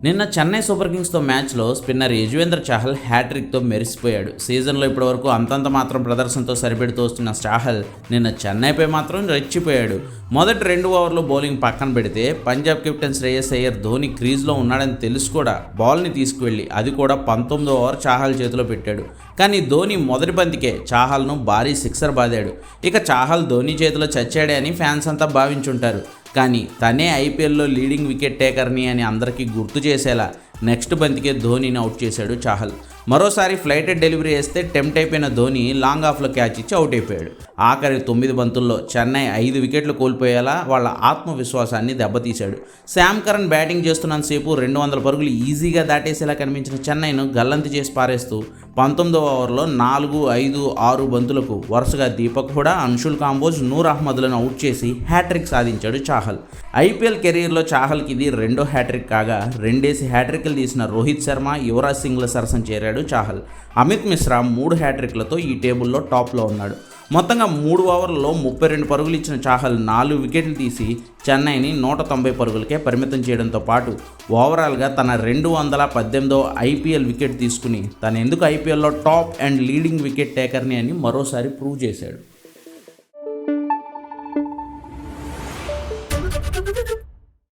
నిన్న చెన్నై సూపర్ కింగ్స్తో మ్యాచ్లో స్పిన్నర్ యజువేంద్ర చాహల్ హ్యాట్రిక్తో మెరిసిపోయాడు. సీజన్లో ఇప్పటివరకు అంతంత మాత్రం ప్రదర్శనతో సరిపెడుతూ వస్తున్న చాహల్ నిన్న చెన్నైపై మాత్రం రెచ్చిపోయాడు. మొదటి 2 ఓవర్లు బౌలింగ్ పక్కన పెడితే పంజాబ్ కెప్టెన్ శ్రేయస్ అయ్యర్ ధోని క్రీజ్లో ఉన్నాడని తెలుసు కూడా బాల్ని తీసుకువెళ్ళి అది కూడా 19వ ఓవర్ చాహల్ చేతిలో పెట్టాడు. కానీ ధోని మొదటి బంతికే చాహల్ను భారీ సిక్సర్ బాదాడు. ఇక చాహల్ ధోని చేతిలో చచ్చాడే అని ఫ్యాన్స్ అంతా భావించుంటారు. కానీ తనే ఐపీఎల్లో లీడింగ్ వికెట్ టేకర్ని అని అందరికీ గుర్తు చేసేలా నెక్స్ట్ బంతికే ధోనిని అవుట్ చేశాడు చాహల్. మరోసారి ఫ్లైటెడ్ డెలివరీ వేస్తే టెంప్ట్ అయిపోయిన ధోని లాంగ్ ఆఫ్లో క్యాచ్ ఇచ్చి అవుట్ అయిపోయాడు. ఆఖరి 9 బంతుల్లో చెన్నై 5 వికెట్లు కోల్పోయేలా వాళ్ళ ఆత్మవిశ్వాసాన్ని దెబ్బతీశాడు. శామ్ కరణ్ బ్యాటింగ్ చేస్తున్నంతసేపు 200 పరుగులు ఈజీగా దాటేసేలా కనిపించిన చెన్నైను గల్లంతి చేసి పారేస్తూ 19వ ఓవర్లో 4, 5, 6 బంతులకు వరుసగా దీపక్ హుడా, అన్షుల్ కాంబోజ్, నూర్ అహ్మద్లను అవుట్ చేసి హ్యాట్రిక్ సాధించాడు చాహల్. ఐపీఎల్ కెరీర్లో చాహల్కి ఇది 2వ హ్యాట్రిక్ కాగా 2 హ్యాట్రిక్లు తీసిన రోహిత్ శర్మ, యువరాజ్ సింగ్ల సరసన చేరాడు చాహల్. అమిత్ మిశ్రా 3 హ్యాట్రిక్లతో ఈ టేబుల్లో టాప్లో ఉన్నాడు. మొత్తంగా 3 ఓవర్లలో 32 పరుగులు ఇచ్చిన చాహల్ 4 వికెట్లు తీసి చెన్నైని 190 పరుగులకే పరిమితం చేయడంతో పాటు ఓవరాల్గా తన 218వ ఐపీఎల్ వికెట్ తీసుకుని తను ఎందుకు ఐపీఎల్లో టాప్ అండ్ లీడింగ్ వికెట్ టేకర్ని అని మరోసారి ప్రూవ్ చేశాడు.